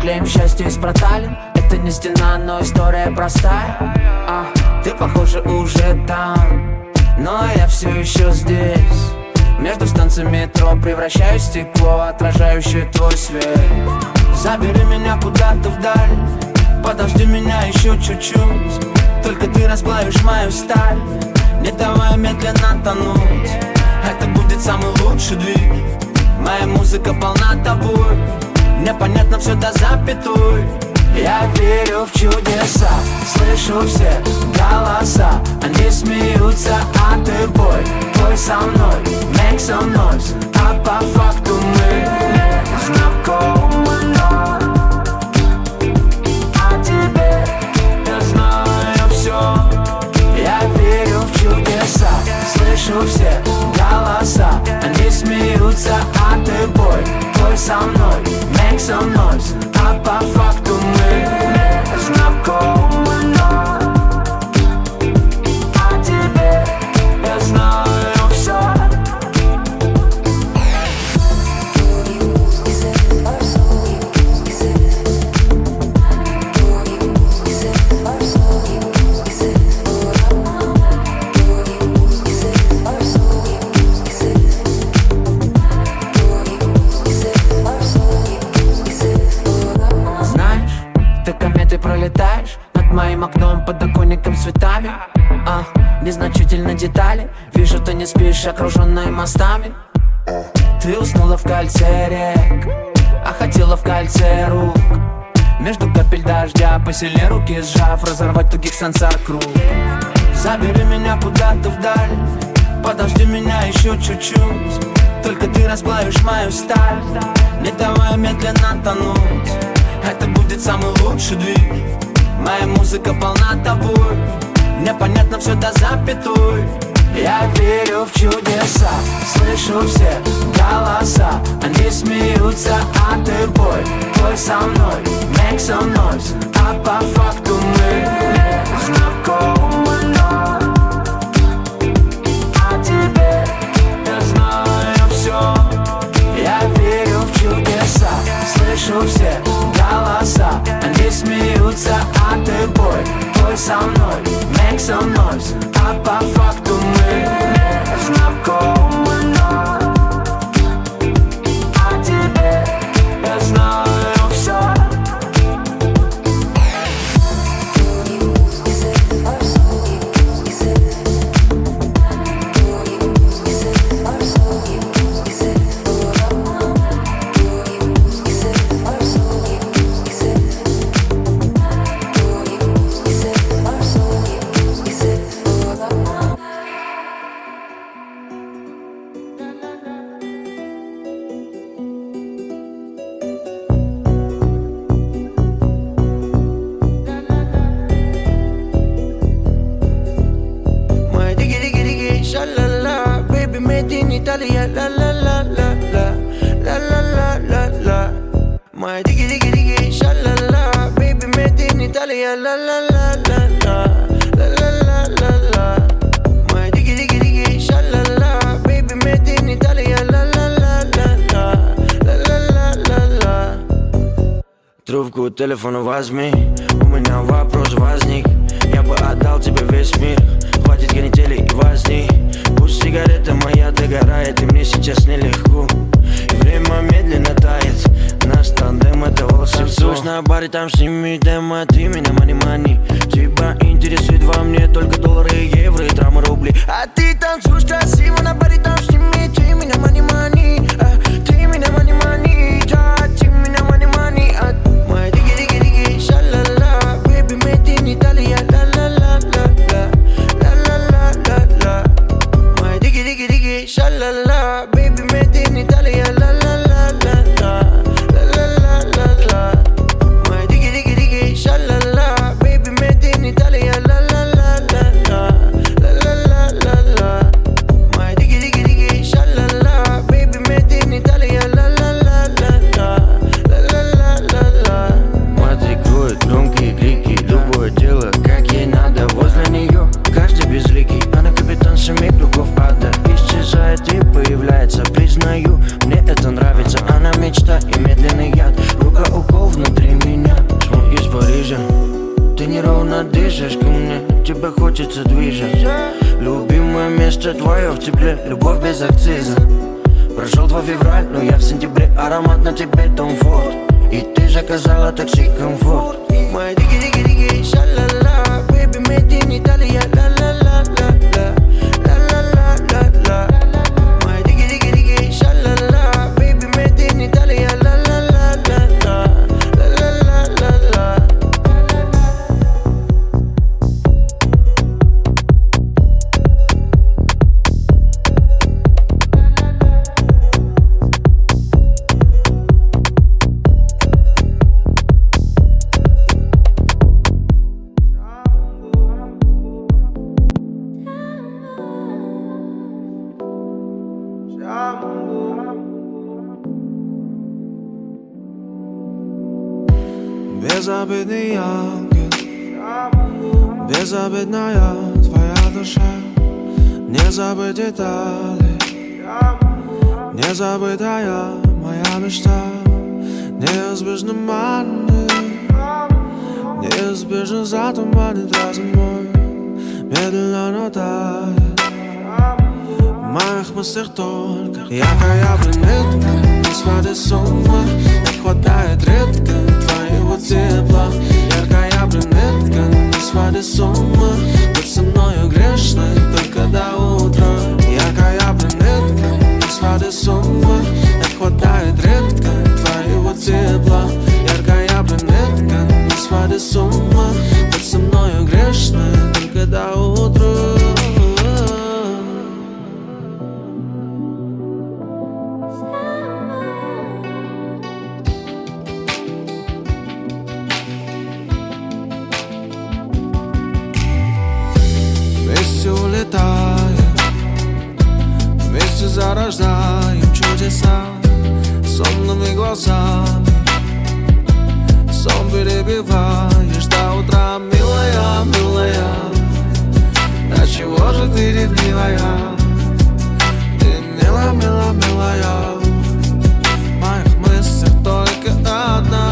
клеим счастье из проталин. Это не стена, но история простая. Ты, похоже, уже там, но я все еще здесь. Между станциями метро превращаюсь в стекло, отражающее твой свет. Забери меня куда-то вдаль, подожди меня еще чуть-чуть. Только ты расплавишь мою сталь, не давай медленно тонуть. Это будет самый лучший двиг. Моя музыка полна тобой, мне понятно все до запятой. Я верю в чудеса, слышу все голоса. Они смеются, а ты пой со мной, make some noise. А по факту мы знакомы, но о тебе я знаю все. Я верю в чудеса, слышу все голоса. Они смеются, а ты пой со мной, make some noise. А по факту мы знакомы, но о тебе я знаю все. Пролетаешь над моим окном, подоконником с цветами. Незначительно детали. Вижу, ты не спишь, окруженная мостами. Ты уснула в кольце рек, а хотела в кольце рук. Между капель дождя посильнее руки сжав, разорвать тугих сансар круг. Забери меня куда-то вдаль, подожди меня еще чуть-чуть. Только ты расплавишь мою сталь, не давай медленно тонуть. Это будет самый лучший двиг. Моя музыка полна тобой, мне понятно все до запятой. Я верю в чудеса, слышу все голоса. Они смеются, а ты пой со мной, make some noise. А по факту мы знакомы, но о тебе я знаю все. Я верю в чудеса, слышу все голоса. Они смеются, а ты пой со мной, make some noise. А по факту мы знакомы, но о тебе я знаю все. Italia, la la la la la, la la la la la. My diggy diggy diggy, sha la la, baby made in Italia, la la la la la, la la la la la. My diggy diggy diggy, sha la la, baby made in Italia, la la la la la, la la la la la. Трубку телефона возьми, у меня вопрос возник. Я бы отдал тебе весь мир, хватит канители и возни. Пусть сигарета моя догорает, и мне сейчас нелегко. И время медленно тает, наш тандем это волшебство. Танцуешь на баре, там сними демо, ты меня мани-мани. Тебя интересует во мне только доллары, евро и драма рубли. А ты танцуешь красиво на баре, там сними, ты меня мани-мани. Ты меня мани-мани, да, ты меня мани-мани. Моя диги-диги-диги, ша-ла-ла, baby made in Italia, ла-ла-ла-ла-ла, ла-ла-ла-ла-ла. Моя диги-диги-диги, ша-ла-ла, baby made in Italia, ла-ла-ла-ла-ла, ла-ла-ла-ла-ла. Моя диги-диги-диги, ша-ла-ла, baby made in Italia, ла-ла-ла-ла-ла, ла-ла-ла-ла-ла. Моя диги-диги-диги, ша-ла-ла, baby made in Italia, ла-ла-ла-ла-ла, ла-ла-ла-ла-ла. хочется движа. Любимое место твое в тепле, любовь без акциза. Прошел 2 февраля, но я в сентябре. Аромат на тебе Том Форд. И ты заказала такси комфорт. Моя дigi-дigi-дigi, ша-ла-ла. Baby, made in Italia, ла-ла-ла-ла-ла. Ла-ла-ла-ла-ла. Моя дigi-дigi-дigi, ша-ла-ла. Baby, made in Italia, ла-ла-ла-ла-ла. Ла-ла-ла-ла-ла. Безобидный ангел, безобидная твоя душа. Не забыть детали, незабытая моя мечта. Неизбежно манит, неизбежно затуманит разум мой. Медленно, но тает в моих мыслях только яркая брюнетка. Не сходит с ума, не хватает редко твоего тепла. Яркая брюнетка, не сходит с ума. Быть со мною грешной только до утра. Яркая брюнетка, не сходит с ума. Не хватает редко твоего тепла. Яркая брюнетка, не сходит с ума. Быть со мною грешной только до утра. Вместе улетаем, вместе зарождаем чудеса сонными глазами. Сон перебиваешь до утра, милая, милая. Да чего же ты ревнивая? Ты мила, мила, милая. В моих мыслях только одна.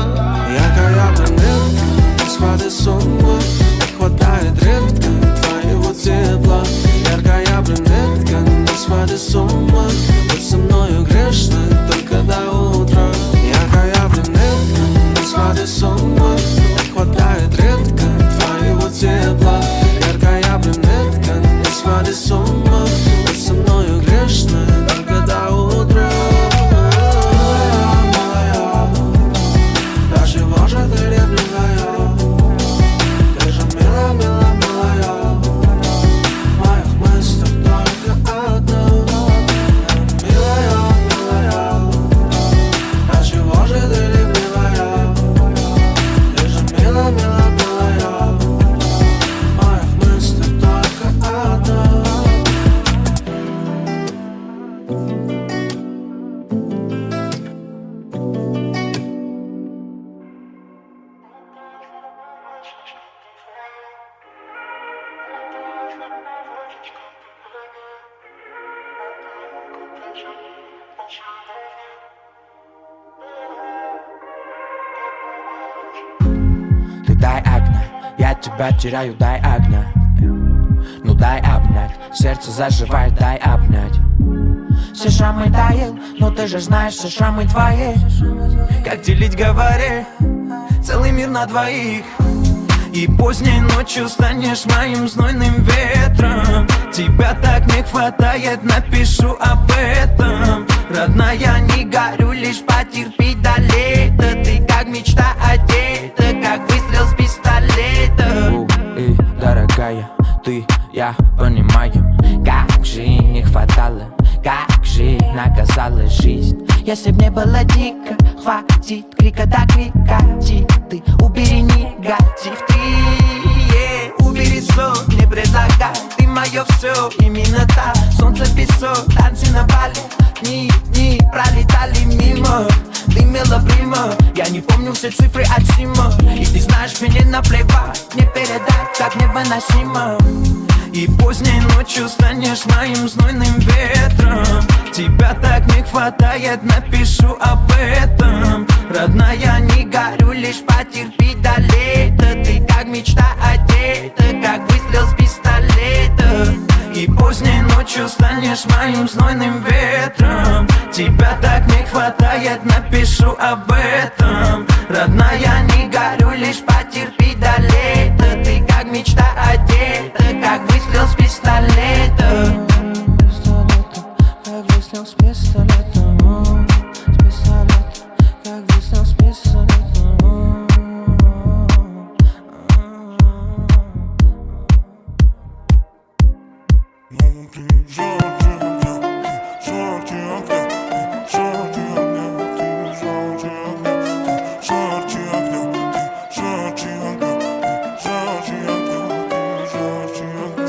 Яркая брюнетка, не сходит с ума. Не хватает редко твоего тепла. Яркая брюнетка, не сходит с ума. Быть со мною грешной только до утра. Яркая брюнетка, не сходит с ума. Не хватает редко твоего тепла. Яркая брюнетка, не сходит с ума. Быть со мною грешной только до утра. Милая, до чего же ты ревнивая? Ты же мила, мила, милая. В моих мыслях только одна. Милая, милая, до чего же ты ревнивая? Ты же мила, мила, милая. В моих мыслях только одна. Ты дай огня, я тебя теряю, дай огня. Ну дай обнять, сердце заживает, дай обнять. Все шрамы таял, но ты же знаешь, все шрамы твои. Как делить, говори, целый мир на двоих. И поздней ночью станешь моим знойным ветром. Тебя так не хватает, напишу об этом. Родная, не горю, лишь потерпи до лета. Ты как мечта одета, как выстрел с пистолета. И, дорогая, ты, я понимаю, как же не хватало, как же наказала жизнь. Если б не было дико, хватит крика до крика. Ты убери негатив, ты убери сон, не предлагай. Ты мое все, именно так. Солнце, песок, танцы на бале. Дни пролетали мимо. Ты мило-прима, я не помню все цифры от Сима. И ты знаешь, мне наплевать, не передать, как невыносимо. И поздней ночью станешь моим знойным ветром. Тебя так не хватает, напишу об этом. Родная, не горю, лишь потерпи до лета. Ты как мечта одета, как выстрел с пистолета. И поздней ночью станешь моим знойным ветром. Тебя так не хватает, напишу об этом. Родная, не горю, лишь потерпи до лета. Ты как мечта одета, как выстрел с пистолета. Как выстрел с пистолета, как выстрел с пистолета.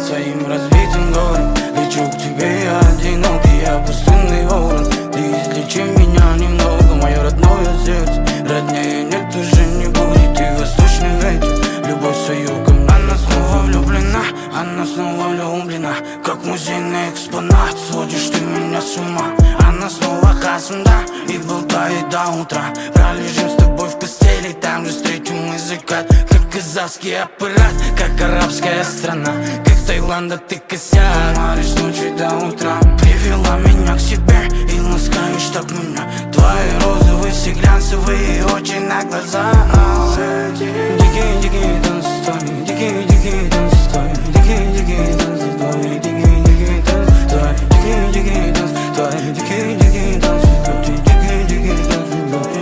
Своим разбитым горем лечу к тебе, я одинокий, я пустынный ворон. Ты излечи меня немного, мое родное сердце. Роднее нет, уже не будет, ты восточный ветер. Любовь свою ко мне, она снова влюблена, она снова влюблена. Как музейный экспонат, сводишь ты меня с ума. Она снова хасунда и болтает до утра. Пролежим с тобой в постели, там же встретим мы закат. Как казахский аппарат, как арабская страна, как Таиланда ты косяк. Маришь с ночи до утра, привела меня к себе и ласкаешь так меня. Твои розовые, все глянцевые очи на глаза. Дикий, дикий танц твой, дикий, дикий танц твой, дикий, дикий танц твой, дикий, дикий танц твой, дикий, дикий танц твой, дикий, дикий танц твой, дикий, дикий танц твой.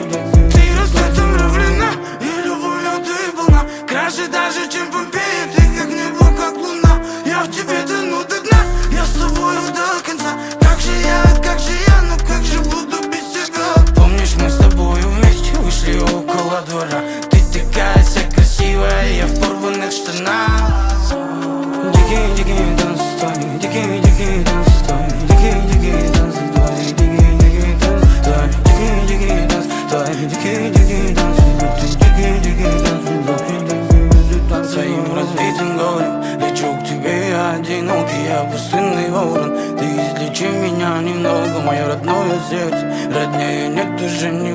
Ты расцветом влюблена, и любовью ты полна, краше даже, чем Помпея. Ты как небо, как луна, я в тебе тону до дна, я с тобою до конца. Как же я, ну как же буду без тебя? Помнишь, мы с тобою вместе вышли около двора. Ты такая вся красивая, я в порванных штанах. Дикий, дикий танц твой, дикий, дикий танц твой, дикий, дикий танц твой, дикий, дикий танц твой, дикий, дикий танц твой, дикий, дикий танц твой, дикий, дикий танц твой. Своим разбитым горем лечу к тебе, я одинокий, я пустынный ворон. Ты излечи меня немного, мое родное сердце. Роднее нет, уже не